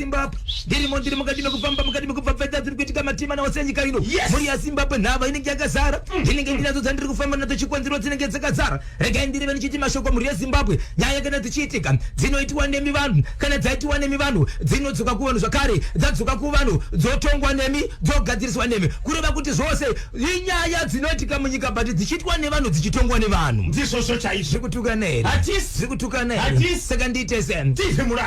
Zimbabwe ndiri mukati mekufamba tiri kuitika matima nawo senyika ino muri ya Zimbabwe nhava inenge yakazara inenge ndinadzo dzandiri kufamba nadzo chikonzero dzinenge dzakazara regai ndiri venichiti mashoko muri ya Zimbabwe nyaya kana dzichiitika dzinoitwa nemi vanhu kana dzaitwa nemi vanhu dzinodzoka kuvanhu zvakare dzadzoka kuvanhu dzotongwa nemi dzogadziriswa nemi kureva kuti zvose inyaya dzinoitika munyika but dzichiitwa nevanhu dzichitongwa nevanhu ndizvozvo chaizvo zvikutukanei zvikutukanei saka ndiite sen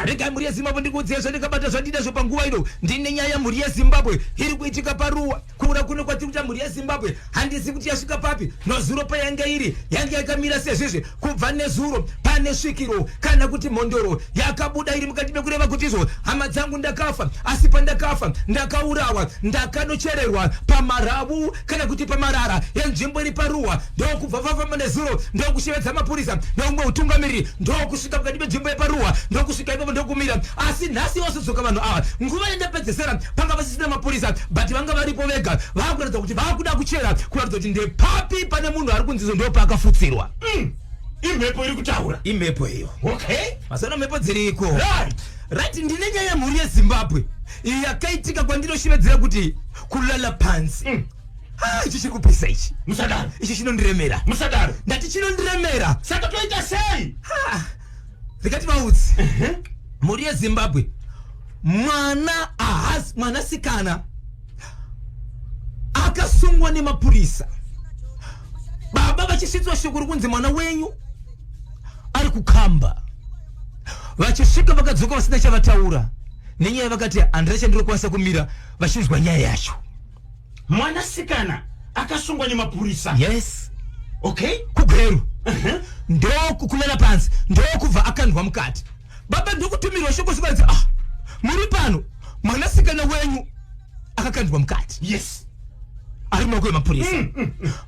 regai muri ya Zimbabwe ndikudziye zvandikabata zvandida zvo panguva ino ndine nyaya muri ya Zimbabwe iri kuitika paruwa kuura kuno kwatiri kuita muri ya Zimbabwe handizi kuti yasvika papi nozuro payanga iri yange yakamira sezvizvi kubva nezuro pane svikiro kana kuti mhondoro yakabuda iri mukati mekureva kuti izvo hama dzangu ndakafa asi pandakafa ndakaurawa ndakanochererwa pamaravu kana kuti pamarara yenzvimbo iri paruwa ndokubva vafamba nezuro ndokushevedza mapurisa neumwe utungamiriri ndokusvika mukati menzvimbo yeparuwa ndokusvika ipapo ndokumira asi nhasi wasodzoka vanhu ava nguva yandapedzesera panga vasisina mapurisa but vanga varipo vega vakuratidza kuti vakuda kuchera kuratidza kuti ndepapi pane munhu ari kunzizo ndopakafutsirwa imhepo iri kutaura imhepo iyo okay masana mhepo dziriko right ndine nyaya mhuri yeZimbabwe yakaitika kwandinoshivedza kuti kulala pansi ichi chiri kupisa ichi musadaro ichi chinondiremera musadaro ndati chinondiremera saka toita sei rikati vaudzi mhuri yeZimbabwe mwanasikana akasungwa nemapurisa baba vachisvitswa shoko rokunzi mwana wenyu ari kukamba vachisvika vakadzoka vasina chavataura nenyaya vakati handira chandirokwanisa kumira vachinzwa nyaya yacho mwanasikana akasungwa nemapurisa yes okay kugweru ndokukulala pansi ndokubva akandwa mukati baba ndokutumirwa shoko sikanzi muri pano mwanasikana wenyu akakandwa mukati yes ari mumaoko emapurisa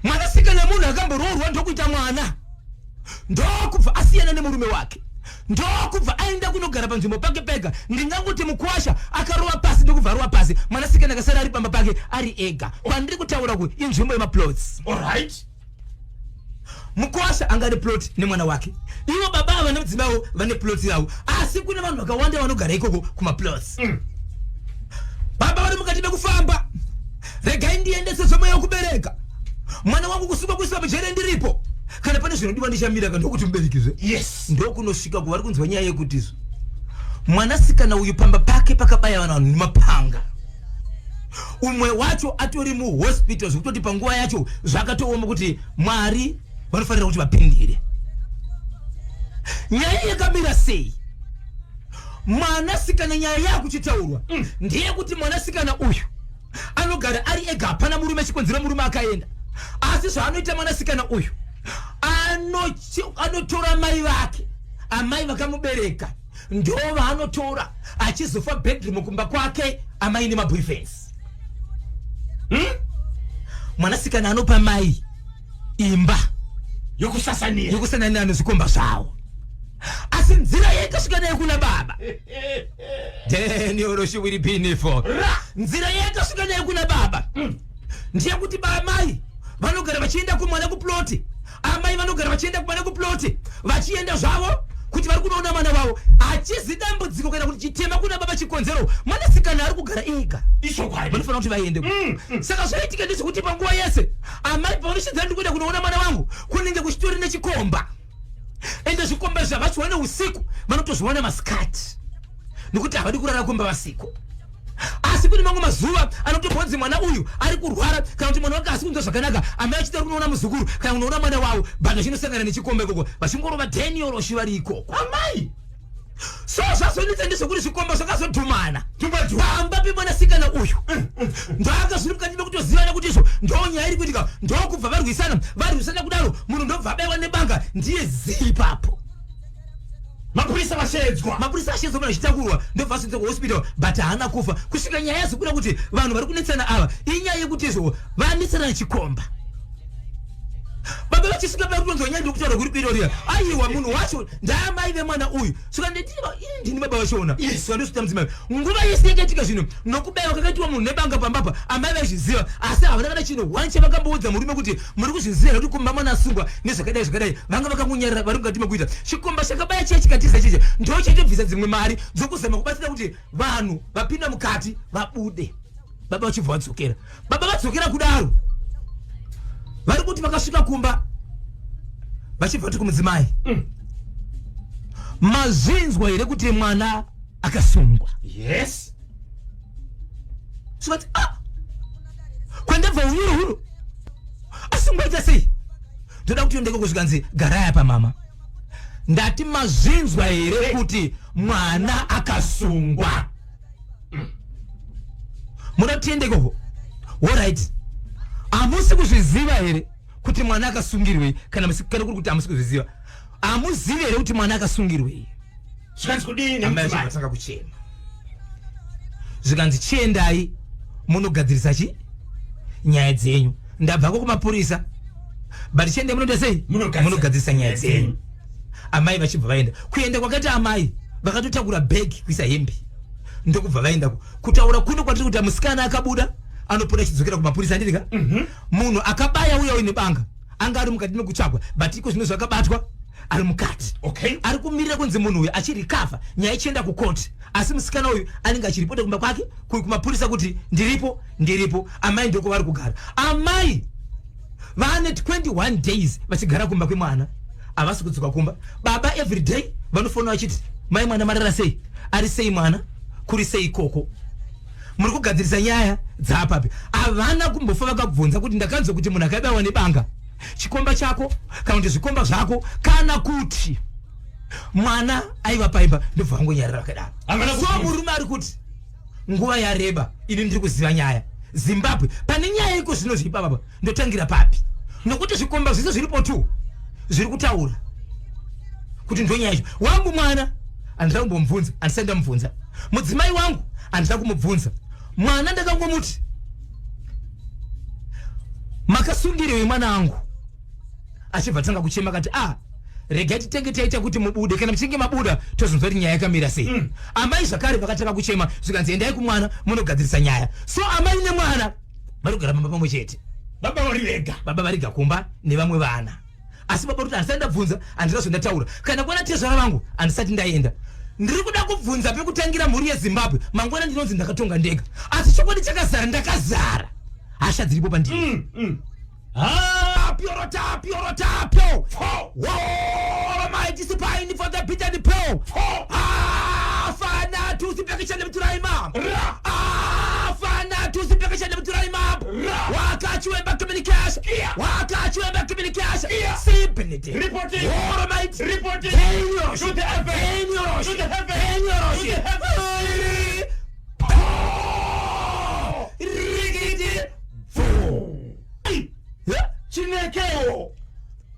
mwanasikana munhu akamboroorwa ndokuita mwana ndokubva asiyana nemurume wake ndokubva aenda kunogara panzvimbo pake pega ndingangoti mukwasha akarova pasi ndokubva arova pasi mwanasikana akasara ari pamba pake ari ega kwandiri kutaura kuti inzvimbo yemaplots alright mukwasha anga ane plot nemwana wake ivo baba ava nemudzimai vane plot yavo asi kune vanhu vakawanda vanogara ikoko kumaplots baba vari mukati mekufamba regai ndiendese zvomo yekubereka mwana wangu kusuka kuiswa mujere ndiripo kana pane zvinodiwa ndichamira ndokuti muberekizve yes ndokunosvika kuvari kunzwa nyaya yekutizvo mwanasikana uyu pamba pake pakabaya vanhu nemapanga umwe wacho atori muhospital zvekutoti panguva yacho zvakatooma kuti Mwari vanofanira kuti vapindire nyaya yakamira sei mwanasikana nyaya yakuchitaurwa ndiye kuti mwanasikana uyu anogara ari ega hapana murume chikonzero murume akaenda asi zvaanoita mwanasikana uyu anotora mai vake amai vakamubereka ndo vaanotora achizofa bedroom kumba kwake amai nemaboyfriends mwanasikana anopa mai imba yokusasanira nezvikomba zvavo asi nzira yakasvika nayo kuna baba Daniel will be nifo nzira yakasvika nayo kuna baba ndiye kuti mai vanogara vachienda kumwana kuploti amai vanogara vachienda kumwana kuploti vachienda zvavo kuti vari kunoona mwana wavo achizi dambudziko kana kuti chitema kuna baba chikonzero mwanasikana ari kugara ega vanofanira kuti vaende saka zvoitika ndezvekuti panguva yese amai pavanoshidza ndi kuenda kunoona mwana wangu kunenge kuchitori nechikomba ende zvikomba zvavachiona usiku vanotozviona masikati nekuti havadi kurara kumba vasiku asi kune mamwe mazuva anotobvonzi mwana uyu ari kurwara kana kuti mwana wake asi kunzwa zvakanaka amai achida kunoona muzukuru kana kunoona mwana wavo bhanda chinosangana nechikomba ikoko vachingorova Daniel vari ikoko amai so zvazonetsa ndezvekuti zvikomba zvakazodhumana pamba pemwanasikana uyu ndakazviri mukati mekutozivana kuti izvo ndonyaya iri kuitika ndokubva varwisana kudaro munhu ndobva abayiwa nebanga ndiye zipapo mapurisa vashedzwa munhu achitakurwa ndobva asvitsa kuhospital but haana kufa kusvika nyaya yazikuda kuti vanhu vari kunetsana ava inyaya yekuti izvo vanetsana nechikomba baba vachisvika pakutonzwa nyaya ndokutaura kuri kwiroriya aiwa munhu wacho ndaamai vemwana uyu saka ndini baba vachiona saka ndosvita mudzimai nguva yese yakaitika zvino nokubayiwa kakaitiwa munhu nebanga pambapa amai vaizviziva asi havana kana chinhu wani chavakamboudza murume kuti muri kuzviziva kuti kumba mwana asungwa nezvakadai zvakadai vanga vakangonyarara vari mukati mekuita chikomba chakabaya chiya chikatiza chiche ndo chaitobvisa dzimwe mari dzokuzama kubatsira kuti vanhu vapinda mukati vabude baba vachibva vadzokera baba vadzokera kudaro vari kuti vakasvika kumba vachibva kuti kumudzimai mazvinzwa here kuti mwana akasungwa yes sivati kwandabva huru asungwa ita sei ndoda kuti ndeko kusvikanzi garaya pamama ndati mazvinzwa here kuti mwana akasungwa muda kutiendekoko alright amusi kuzviziva here kuti mwana akasungirwei kana kuri kuti amusi kuzviziva amuzivi here kuti mwana akasungirwei zvikanzi kudini atanga kuchema zvikanzi chiendai munogadzirisa nyaya dzenyu ndabvako kumapurisa but chiendai munoita sei munogadzirisa nyaya dzenyu amai vachibva vaenda kuenda kwakati amai vakatotakura bhegi kuisa hembe ndokubva vaendako kutaura kuno kwatiri kuti musikana akabuda anopota chidzokera kumapurisa andidika munhu akabaya uya uine banga anga ari mukati mekutsvagwa but iko zvino zvakabatwa ari mukati okay ari kumirira kunzi munhu uyu achirikavha nyaya ichienda kukoti asi musikana uyu anenge achiripota kumba kwake kumapurisa kuti ndiripo amai ndoko vari kugara amai vane 21 days vachigara kumba kwemwana havasi kudzoka kumba baba every day vanofona vachiti mai mwana marara sei ari sei mwana kuri sei ikoko muri kugadzirisa nyaya dzaapapi havana kumbofa vakabvunza kuti ndakanzwa kuti munhu akabayiwa nebanga chikomba chako kana kuti zvikomba zvako kana kuti mwana aiva paimba ndobva vangonyarara vakadaro so murume ari kuti nguva yareba ini ndiri kuziva nyaya Zimbabwe pane nyaya iko zvino zvipa baba ndotangira papi nokuti zvikomba zvese zviripo tu zviri kutaura kuti ndo nyaya wangu mwana andira kumbomubvunza andisati ndamubvunza mudzimai wangu andira kumubvunza mwana ndakangomuti makasungirei mwana wangu achibva tanga kuchema kati regai titenge taita kuti mubude kana mchinge mabuda tozonzwa kuti nyaya yakamira sei amai zvakare vakatanga kuchema zvikanzi endai kumwana munogadzirisa nyaya so amai nemwana vari kugara pamba pamwe chete baba vari vega kumba nevamwe vana asi baba kuti andisati ndabvunza handina zvandataura kana kuona tezvara vangu handisati ndaenda ndiri kuda kubvunza pekutangira mhuri yeZimbabwe mangwana ndinonzi ndakatonga ndega asi chokwadi chakazara ndakazara hasha dziripo pandiri Piorotapio. All my discipline for the bitter the pro. Fana to the package and the imam. Fana to the package and the imam. Waka you back to the cash. Waka you back to the cash. Simply reporting. All my reporting. Shoot the heaven. Shoot the heaven. Chinekeo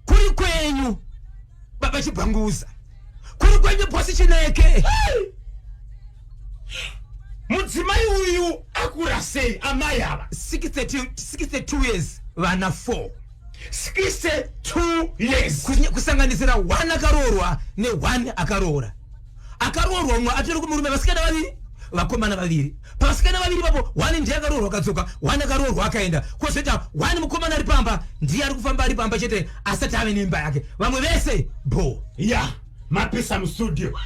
kuri kwenyu baba chibanguza kuri kwenyu bosi Chineke mudzimai uyu akura sei amai ava 62 years vana 4 62 years kusanganisira 1 akaroorwa ne1 akaroorwa umwe atori kumurume vasikana vaviri vakomana vaviri pavasikana vaviri vapo 1 ndiye akaroorwa akadzoka 1 akaroorwa akaenda kozoita 1 mukomana ari pamba ndiye ari kufamba ari pamba chete asati ave nemba yake vamwe vese bo mapisa mustudio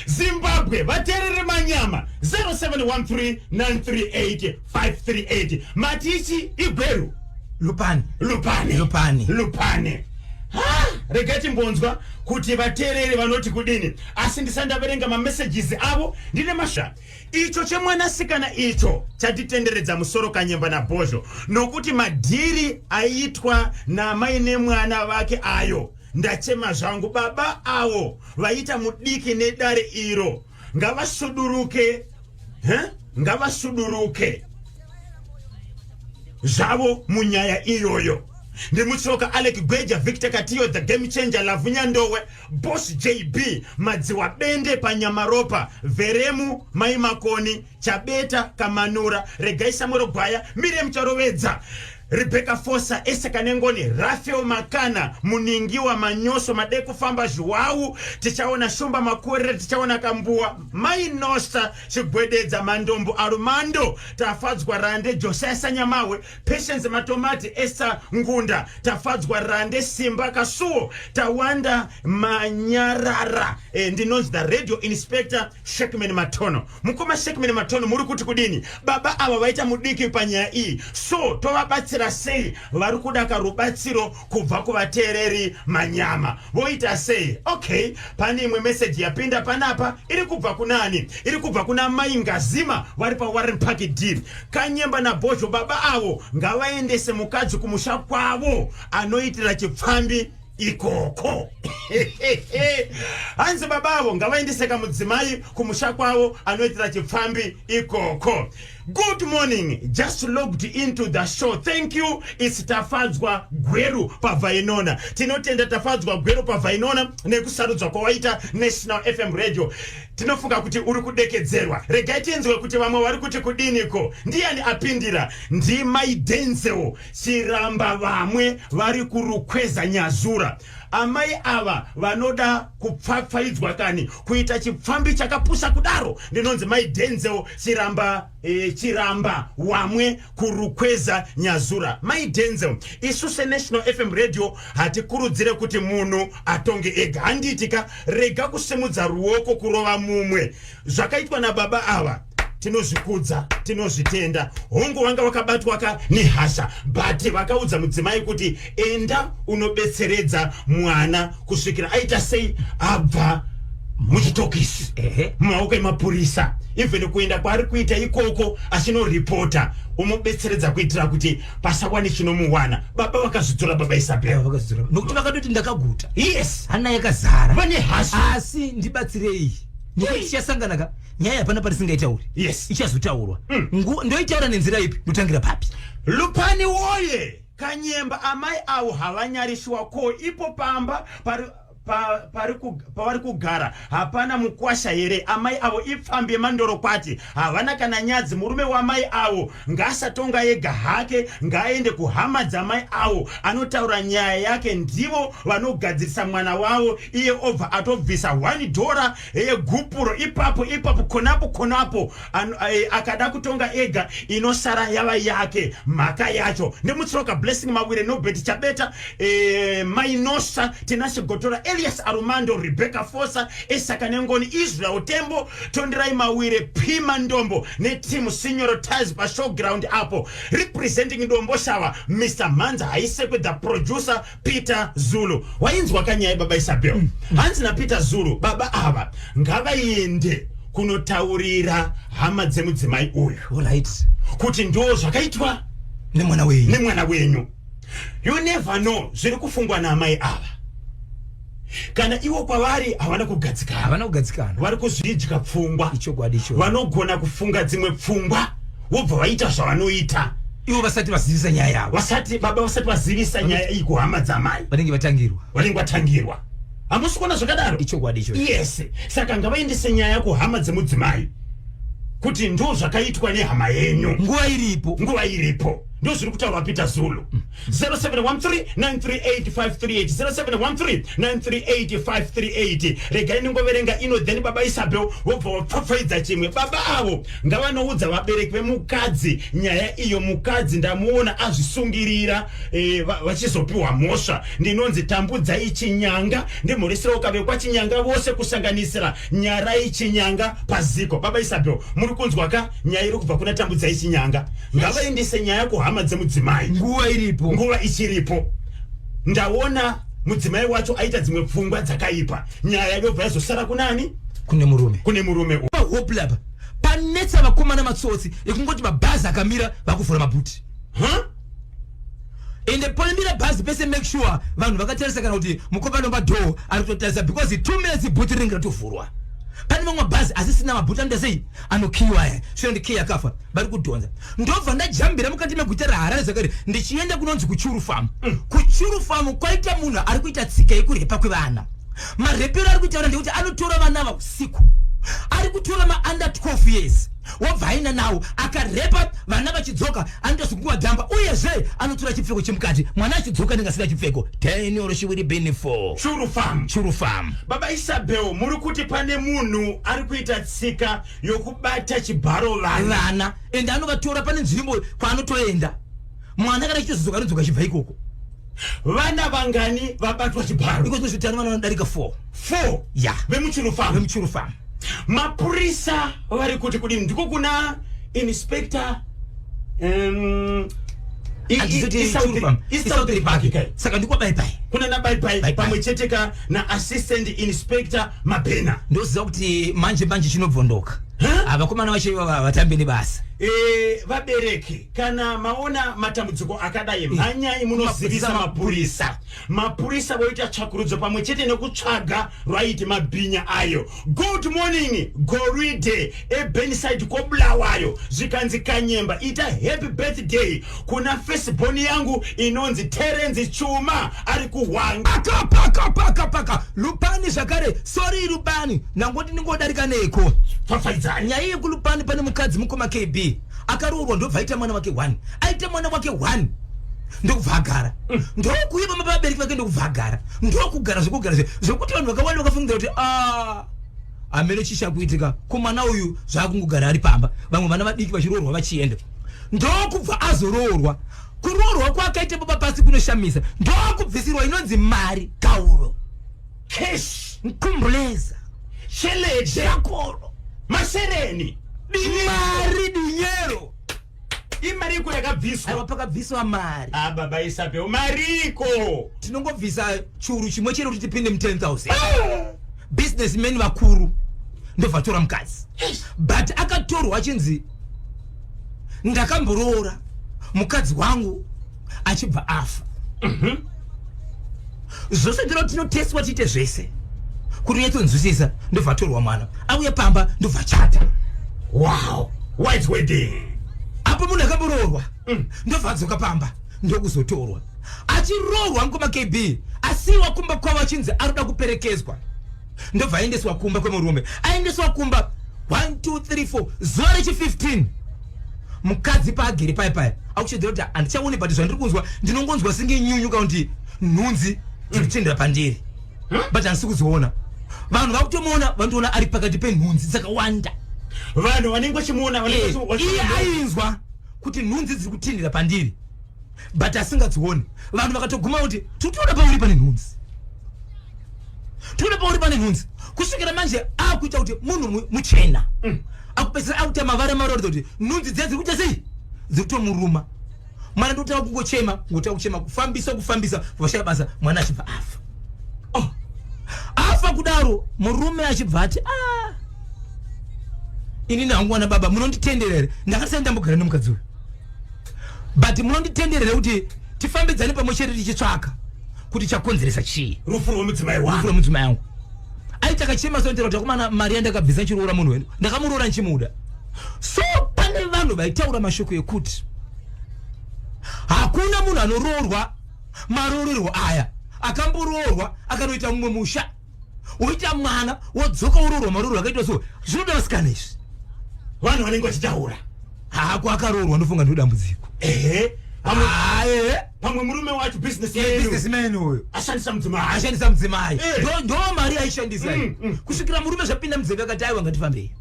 Zimbabwe vaterere manyama 0713938538 matichi igweru lupane regai timbonzwa kuti vaterere vanoti kudini asi ndisandaverenga mamessages avo ndine masha icho chemwanasikana icho chatitenderedza musoro kanyemba nabhozho nokuti madhiri aitwa namai nemwana vake ayo ndachema zvangu baba avo vaita mudiki nedare iro ngavasuduruke zvavo munyaya iyoyo ndimutsoka Alec Gweja Victor Katiyo the game changer Lavunya Ndowe Boss JB Madziwa Bende Panyamaropa Veremu Maimakoni Chabeta Kamanura Regai Samoro Gwaya Miriam Charovedza Rebecca Fosa esekanengoni Rafael Makana muningiwa manyoso madeku famba zhuwau tichaona shumba makorere tichaona kambua mainosa chigwededza mandombo arumando tafadzwa rande Josiah Sanyamawe Patience Matomati Esa Ngunda tafadzwa rande Simba Kasuo tawanda Manyarara ndinonzi the radio inspector Shekman Matono mukoma Shekman Matono muri kuti kudini baba ava vaita mudiki panyaya iyi so tovabatsira sei vari kuda karubatsiro kubva kuvateereri manyama voita sei okay pane imwe message yapinda panapa iri kubva kunani iri kubva kuna Mai Ngazima vari pa Warren Park deal Kanyemba na Bosho baba avo ngavaendese mukadzi kumusha kwavo anoitira chipfambi ikoko hanzi babavo ngavaendese kamudzimai kumusha kwavo anoitira chipfambi ikoko. Good morning, just logged into the show. Thank you. It's Tafadzwa Gweru Pavainona. Tinotenda Tafadzwa Gweru Pavainona nekusarudzwa kwawaita National FM Radio. Tinofunga kuti uri kudekedzerwa. Regai tinzwe kuti vamwe vari kuti kudiniko. Ndiani apindira? Ndi Mai Denzel Chiramba vamwe vari kurukweza Nyazura. Amai ava vanoda kupfapfaidzwa kani kuita chipfambi chakapusa kudaro ndinonzi Mai Denzel Chiramba wamwe kurukweza Nyazura. Mai Denzel isuse National FM Radio hatikurudzire kuti munhu atonge ega handitika rega kusimudza ruoko kurova mumwe zvakaitwa na baba ava tinozvikudza tinozvitenda hongo wanga wakabatwa nehasha but vakaudza mudzimai kuti enda unobetseredza mwana kusvikira aita sei abva muchitokisi mumaoko emapurisa even kuenda kwaari kuita ikoko achinoripota umubetseredza kuitira kuti pasakwane chinomuwana. Baba vakazvidzora baba Isabel vakazvidzora nokuti vakatoti ndakaguta yes hana yakazara vane hasha asi ndibatsirei nekuti tichasanganaka nyaya hapana parisingaitauri yes ichazotaurwa ndoitaura nenzira ipi ndotangira papi Lupani woye Kanyemba amai avo havanyarishiwa ko ipo pamba pavari kugara hapana mukwasha here amai avo ipfambi yemandoro kwati havana kana nyadzi murume wamai avo ngasatonga yega hake ngaende kuhama dzamai avo anotaura nyaya yake ndivo vanogadzirisa mwana wavo iye obva atobvisa $1 yegupuro ipapo konapo akada kutonga ega inosara yava yake mhaka yacho ndemutsiroka Blessing Mawire Nobet Chabeta Mainosa Tinashigotora Elias Arumando Rebecca Fosa Esakanengoni Israel Tembo Tondirai Mawire Pima Ndombo ne team Senior Ties pa showground apo representing Ndombo Shawa Mr. Manza Haisekwe the producer Peter Zulu wainzwa kanyaya baba Isabel hanzi na Peter Zulu baba ava ngavaende kunotaurira hama dzemudzimai uyu alright kuti ndo zvakaitwa nemwana wenyu you never know zviri kufungwa naamai ava kana iwo kwavari havana kugadzikana vari kuzvidya pfungwa vanogona kufunga dzimwe pfungwa vobva vaita zvavanoita ivo vasati vazivisa nyaya yavo baba vasati vazivisa nyaya iyi kuhama dzamai vanenge vatangirwa hamusi kuona zvakadaro yes saka ngavaendese nyaya kuhama dzemudzimai kuti ndo zvakaitwa nehama yenyu nguva iripo ndo zviri kutaurwa Peter Zulu 0713938538 0713938538 regai ningoverenga ino then baba Isabel vobva vapfapfaidza chimwe baba avo ngavanoudza vabereki vemukadzi nyaya iyo mukadzi ndamuona azvisungirira vachizopiwa mhosva ndinonzi tambudzai chinyanga ndimhoresera ukavekwa chinyanga vose kusanganisira nyarai chinyanga paziko. Baba Isabel muri kunzwa ka nyaya iri kubva kuna tambudzai chinyanga ngavaendese nyaya kuhama dzemudzimai nguva ichiripo ndaona mudzimai wacho aita dzimwe pfungwa dzakaipa nyaya yobva yazosara kunani kune murume hoplaba panetsa vakomana matsotsi ekungoti mabhazi akamira vakuvhura mabhuti ende ponemira bhazi pese make sure vanhu vakatarisa kana kuti mukoma nomba ari kutotarisa because 2 minutes bhuti ringi ratovhurwa pane mamwe bhazi asisina mabhuti anoita sei anokiwa shure ndikiyi yakafa vari kudhonza ndobva ndajambira mukati meguta raHarare zakare ndichienda kunonzi kuChurufamu kuChurufamu kwaita munhu ari kuita tsika yekurepa kwevana marepero ari kuitaura ndekuti anotora vana ava usiku ari kutora under 12 years wabvaina nawo akarepa vana vachidzoka anotosungwa dhamba uyezve anotora chipfeko chemukati mwana achidzoka ndingasina chipfeko 10 or she will be in 4 churu farm baba Isabel muri kuti pane munhu ari kuita tsika yokubata chibharo vana ende anovatora pane nzvimbo kwaanotoenda mwana kana chitozodzoka anodzoka chibva ikoko vana vangani vabatwa chibharo iko zvitano vana vanodarika 4 ya vemuchuru farm mapurisa vari kuti kudini ndiko kuna inspector South Republic saka ndiko bye kuna na bye pamwe cheteka na assistant inspector Mabena ndoziva kuti manje chinobvondoka avakomana vacho vatambi nebasa vabereki kana maona matambudziko akadai mhanyai munozivisa mapurisa voita tsvakurudzo pamwe chete nekutsvaga right mabhinya ayo. Good morning Goride eBenside kobulawayo zvikanzi Kanyemba ita happy birthday kuna firstborn yangu inonzi Terence Chuma ari kuhwanga paka Lupani zvakare sorry Lupani nangoti ningodarika neko fafaidzani nyaya yekulupani pane mukadzi mukoma KB akaroorwa ndobva aita mwana wake 1 aita mwana wake 1 ndokubva agara ndokuiva mababereki vake ndokubva agara ndokugara zvekuti vanhu vakawanda vakafungira kuti amene chisha kuitika kumwana uyu zvakungogara ari pamba vamwe vana vadiki vachiroorwa vachienda ndokubva azoroorwa kuroorwa kwake aita baba pasi kunoshamisa ndokubvisirwa inonzi mari kauro cash nkumbuleza sheleje yakoro masereni mari dinyero imariko yakabviswa aiwa pakabviswa mari baba Isabel mariko tinongobvisa churu chimwe chero kuti tipinde mu 10,000 businessmen vakuru ndobvatora mukadzi but akatorwa achinzi ndakamboroora mukadzi wangu achibva afa zvose ndiro tinoteswa tiite zvese kuti yetonzwisisa ndobvatorwa mwana auye pamba ndobva chata. Wow, white wedding. Apo munhu akamboroorwa ndobvadzoka pamba ndokuzotorwa achiroorwa ngoma KB asiwa kumba kwavo achinzi arikuda kuperekedzwa ndobva aendeswa kumba kwemurume aendeswa kumba 1 2 3 4 zuva rechi15 mukadzi paagere pai akuchedzera kuti handichaone but zvandiri kunzwa ndinongonzwa singenyunyuka kuti nhunzi dzirikutendera pandiri but handisi kuzoona vanhu vakutomuona vandoona ari pakati penhunzi dzakawanda vanhu vanenge vachimuona iye ainzwa kuti nhunzi dziri kutendera pandiri but asingadzioni vanhu vakatoguma kuti tikutoona pauri pane nhunzi tikuona pauri pane nhunzi kusvikira manje akuita kuti munhu muchena akupedzisira akuita mavara marorodza kuti nhunzi dziya dziri kuita sei dziri kutomuruma mwana ndotava kungochema ngotava kuchema kufambisa vashaya basa mwana achibva afa afa kudaro murume achibva ati inini hangu wana baba munonditenderere ndakati ndambogara nemukadzi uyu but munonditenderere kuti tifambidzane pamwe chete tichitsvaka kuti chakonzeresa chii rufu rwomudzimai wangu aita kachema sonetera kuti akomana mari yandakabvisa nchiroora munhu wenu ndakamuroora nchimuda so pane vanhu vaitaura mashoko ekuti hakuna munhu anoroorwa maroorerwo aya akamboroorwa akanoita mumwe musha woita mwana wodzoka uroorwa maroorwa akaitwa so zvinoda vasikana izvi vanhu vanenge vachitaura hako akaroorwa ndofunga ndodambudziko pamwe murume wacho businessman uyo ashandisa mudzimai ndo mari aishandisa kusvikira murume zvapinda munzeve akati aiwa ngatifambei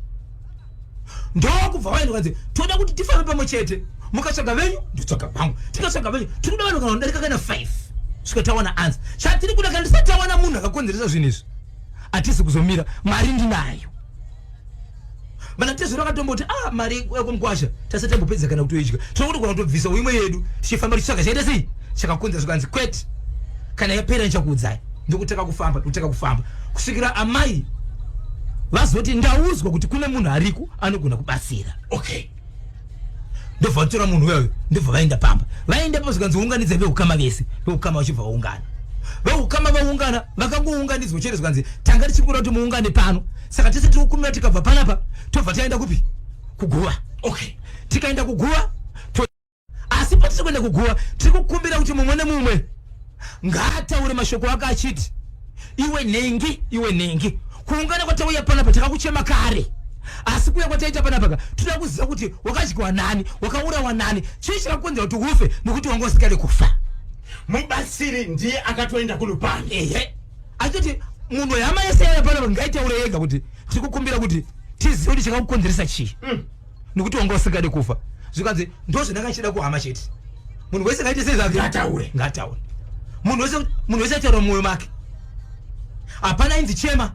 ndokubva waenda kanzi toda kuti tifambe pamwe chete mukatsvaga venyu ndotsvaga vangu tikatsvaga venyu tikuda vanhu kana kudarika kana 5 svika tawana ansa chatiri kuda kana tisati tawana munhu akakonzeresa zvinhu izvi hatisi kuzomira mari ndinayo vana tezviro akatomboti mari yekumkwasha tasati tambopedza kana kutoidya tinokuti kuna kutobvisa imwe yedu tichifamba tichitsvaga chaita sei chakakonzera zvikanzi kwete kana yapera nichakuudzai ndokutaka kufamba kusvikira amai vazoti ndauzwa kuti kune munhu ariko anogona kubatsira ndobva vatora munhu uyoyo ndobva vaenda pamba vaendapo zvikanzi unganidza veukama vese veukama vachibva vaungana veukama vaungana vakangounganidzwa chete zvikanzi tanga tichikura kuti muungane pano saka tese tiri kukumira tikabva panapa tobva taenda kupi kuguva tikaenda kuguva asi patiri kuenda kuguva tiri kukumbira kuti mumwe nemumwe ngaataure mashoko ake achiti iwe nhengi kuungana kwatauya panapa takakuchema kare asi kuya kwataita panapa tuda kuziva kuti wakadyiwa nani wakaurawa nani chii chakakonzera kuti ufe nekuti wanga usikale kufa. Mubatsiri ndiye akatoenda kulupani. Ehe achiti munhu yama yese yana panapa ngaitaure yega kuti tikukumbira kuti tizive kuti chakakukonzeresa chii nekuti wanga usikale kufa. Zvikanzi ndozvo ndakachida kuhama chete. Munhu wese ngaite sezvake ngataure. Munhu wese ataura mumwoyo make. Hapana inzi chema.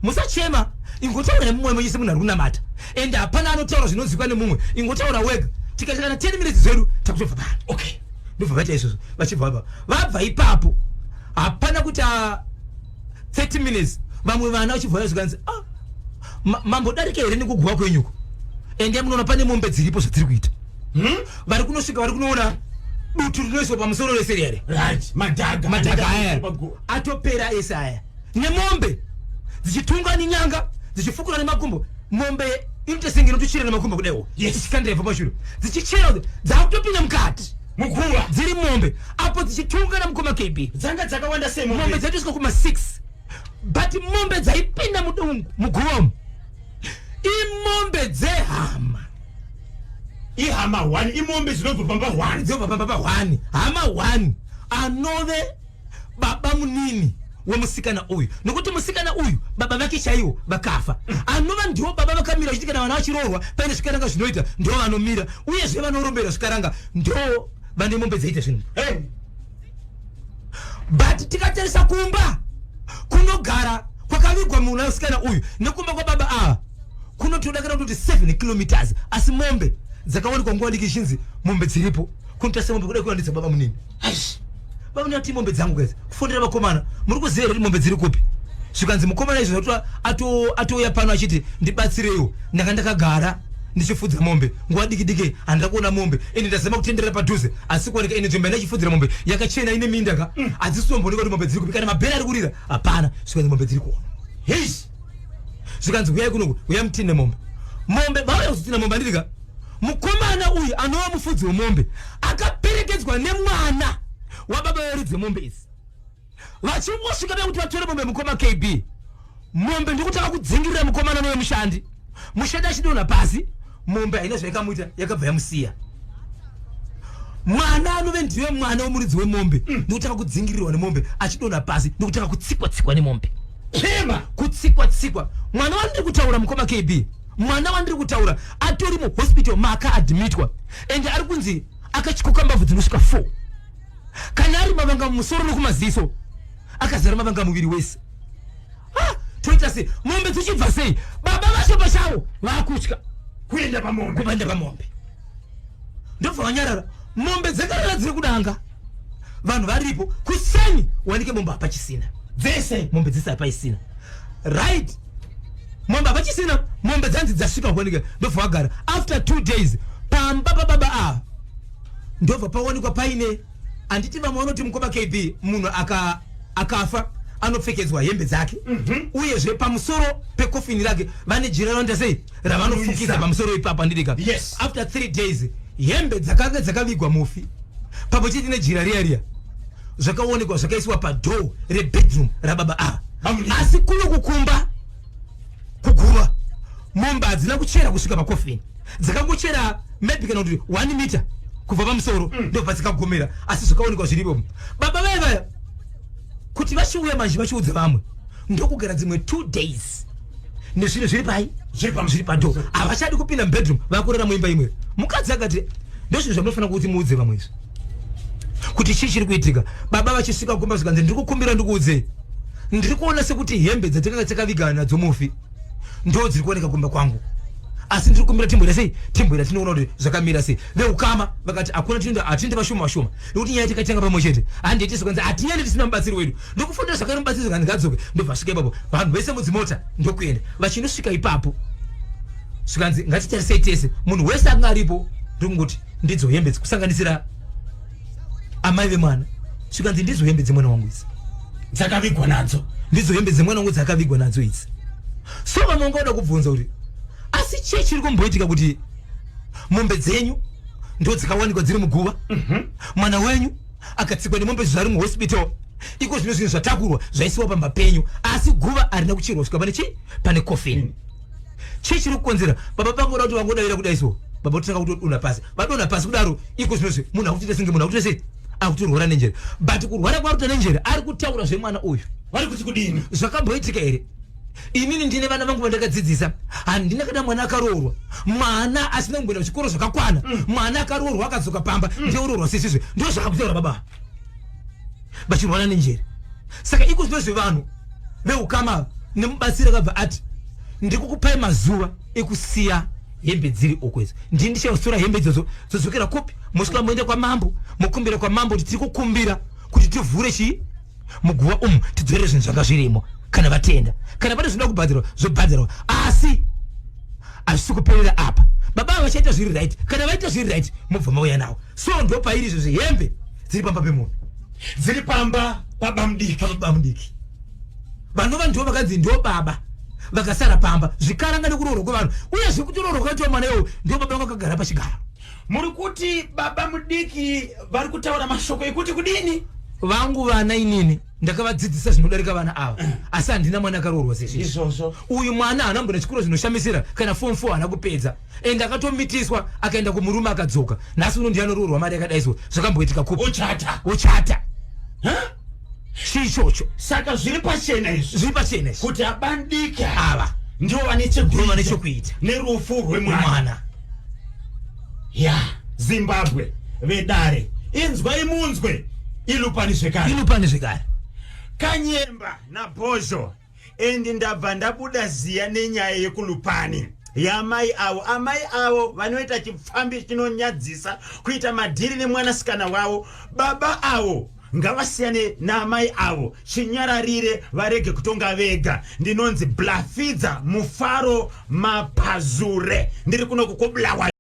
Musachema. Ingotaura nemumwe mwenyu munhu ari kunamata. Ende hapana anotaura zvinonzwikwa nemumwe. Ingotaura wega. Tikasvikana 10 minutes zedu takutobva pano. Okay. Ndobva vaita izvozvo vachibva apa. Vabva ipapo. Hapana kuti 30 minutes. Vamwe vana vachibva zvikanzi mambodarika here nekugwa kwenyuko. Ende munoona pane mombe dziripo zvatiri kuita. Vari kunosvika vari kunoona dutu rinoiswa pamusoro wese here. Right. Madhaga aya atopera ese aya. Nemombe dzichitunga ninyanga dzichifukura nemakumbo. Mombe inotosenga inotochera nemakumbo kudewo. Ichikandira pamashure. Dzichichera dzakutopinda mukati. Muguva dziri mombe apo dzichitunga namukoma KB. Dzanga dzakawanda sei mombe dzaitosvika kuma 6. But mombe dzaipinda muguva imombe dzehama. Ihama 1 imombe dzinobva pamba 1. Dzinobva pamba 1. Hama 1 anove baba munini wemusikana uyu. Nokuti musikana uyu baba vake chaiwo vakafa. Anova ndiwo baba vakamira kuti kana vana vachirohwa paine zvikaranga zvinoita ndiwo vanomira uyezve vanorombera zvikaranga ndiwo vane mombe dzaita zvinhu. But tikatarisa kumba kunogara kwakavigwa munhu musikana uyu nekumba kwababa kunotodakira kuti 7 kilometers asi mombe dzakawanikwa nguva ndikishinzi mombe dziripo kunotasa mombe kuda kuwandidza baba munini. Baba munini mombe dzangu kwezi kufundira vakomana muri kuziva kuti mombe dziri kupi. Zvikanzi mukomana izvo atouya pano achiti ndibatsirewo ndakandakagara ndichifudza mombe nguva diki handida kuona mombe ende ndazama kutenderera padhuze asi kuoneka ine nzvimbo ndachifudzira mombe yakachena ine mindaka hadzisombooneka kuti mombe dziri kupi kana mabhera ari kurira hapana. Zvikanzi mombe dziri kuona. Zvikanzi uyai kuno uya mutine mombe bauya kuzotina mombe andirika mukomana uyu anova mufudzi wemombe akaperekedzwa nemwana wababa werudzi mombe idzi. Vachingosvika vekuti vatore mombe mukoma KB mombe ndikutaka kudzingirira mukomana nowe mushandi achidonha pasi mombe haina zvaikamuita yakabva yamusiya. Mwana anove ndiwe mwana wemuridzi wemombe ndikutaka kudzingirirwa nemombe achidonha pasi ndikutaka kutsikwa nemombe. Kutsikwa mwana wandiri kutaura mukoma KB mwana wandiri kutaura atori muhospital maakaadmitwa ende ari kunzi akachikoka mbavhu dzinosvika 4 kana ari mavanga mumusoro nokumaziso akazara mavanga muviri wese. Toita sei mombe dzichibva sei baba vacho pachavo vaakutya kuenda pamombe. Ndobva vanyarara mombe dzakarara dziri kudanga vanhu varipo kuseni wanike mombe hapachisina dzese mombe dzese hapaisina. Right mombe hapachisina mombe dzanzi dzasvika kuwanika ndobva vagara after 2 days pamba pababa ndobva pawanikwa paine handiti vamwe vanoti mukoma KB munhu akafa anopfekedzwa hembe dzake uyezve pamusoro pekofini rake vane jira ravanoita sei ravanofukisa pamusoro ipapa ndirika. After 3 days hembe dzakanga dzakavigwa mufi papo chiti nejira riya zvakaonekwa zvakaiswa padhoo rebedroom rababa asi kuno kukumba kuguva mombe hadzina kuchera kusvika pakofini dzakangochera maybe kana kuti 1 meter kubva pamusoro ndobva dzikagomera asi zvakaonekwa zviripo. Baba vaya kuti vachiuya manje vachiudza vamwe ndokugara dzimwe 2 days nezvino zviri pai zviri padhoo havachadi kupinda mubedroom vakurara muimba imwe. Mukadzi akati ndozvinhu zvamunofanira kuti muudze vamwe izvi kuti chii chiri kuitika. Baba vachisvika kukumba zvikanzi ndiri kukumbira ndikuudze ndiri kuona sekuti hembe dzatakanga takavigana nadzo mufi ndo dziri kuoneka kumba kwangu asi ndiri kumbira timbwira sei timbwira tinoona kuti zvakamira sei. Veukama vakati hakuna atinde vashoma nekuti nyaya tikatanga pamwe chete handiti zvikanzi hatiendi tisina mubatsiri wedu ndokufundira zvakari mubatsiri zvikanzi ngadzoke ndobva svika ipapo vanhu vese mudzimota ndokuenda vachinosvika ipapo zvikanzi ngatitarisei tese munhu wese anga aripo ndokungoti ndidzo hembe kusanganisira amai vemwana zvikanzi ndidzo hembe dzemwana wangu idzi dzakavigwa nadzo ndidzo hembe dzemwana wangu dzakavigwa nadzo idzi. So vamwe vangauda kubvunza kuti asi chii chiri kumboitika kuti mombe dzenyu ndo dzikawanikwa dziri muguva mwana wenyu akatsikwa nemombe zvizvari muhospital iko zvinhu zvatakurwa zvaisiwa pamba penyu asi guva harina kuchirwa svika pane chii pane coffin. chichiri kukonzera baba pangu kuti wangodavira kudaiso baba totaka kuti una pasi badona pasi kudaro iko zvose munhu akutoita senge munhu akutoita sei akutorwara nenjere but kurwara kwaruta nenjere ari kutaura zvemwana uyu vari kuti kudini zvakamboitika here inini ndine vana vangu vandakadzidzisa handina kana mwana akaroorwa mwana asina kumboenda kuchikoro zvakakwana mwana akaroorwa akadzoka pamba ndeoroorwa sesizve ndo zvakakutaura baba vachirwara nenjere saka iko zvino zvevanhu veukama nemubatsiri akabva ati ndikukupai mazuva ekusiya hembe dziri okwezi ndini ndichausura hembe idzodzo dzodzokera kupi mosvika moenda kwamambo mokumbira kwamambo kuti tiri kukumbira kuti tivhure chii muguva tidzorere zvinhu zvanga zvirimo kana vatenda kana pane zvinoda kubhadharwa zobhadharwa asi hazvisi kuperera apa baba vachaita zviri right kana vaita zviri right mobva mauya nawo so ndo pairi izvozvi hembe dziri pamba pemunhu dziri pamba pabamudiki vanova ndo vakanzi ndo baba vakasara pamba zvikaranga nekuroorwa kwevanhu uye zvikutororwa kwaitwa mwana iwoyo ndio baba vangu akagara pachigaro muri kuti baba mudiki vari kutaura mashoko ekuti kudini vangu vana inini ndakavadzidzisa zvinodarika vana ava asi handina mwana akaroorwa sezvizvo uyu mwana haana mbona chikoro zvinoshamisira kana form 4 haana kupedza ende akatomitiswa akaenda kumurume akadzoka nhasi uno ndianoroorwa mari yakadaiswa zvakamboitika kupi uchata chiichocho saka zviri pachena izvi kuti abandiki ava ndio vane chekuita nerufu rwemwana ya Zimbabwe vedare inzwa imunzwe ilupani zvekare Kanyemba naBhozho endi ndabva ndabuda ziya nenyaya yekulupani yamai avo amai avo vanoita chipfambi chinonyadzisa kuita madhiri nemwanasikana wavo baba avo ngavasiyane naamai avo chinyararire varege kutonga vega ndinonzi Blafidza Mufaro Mapazure ndiri kuno kukobulawa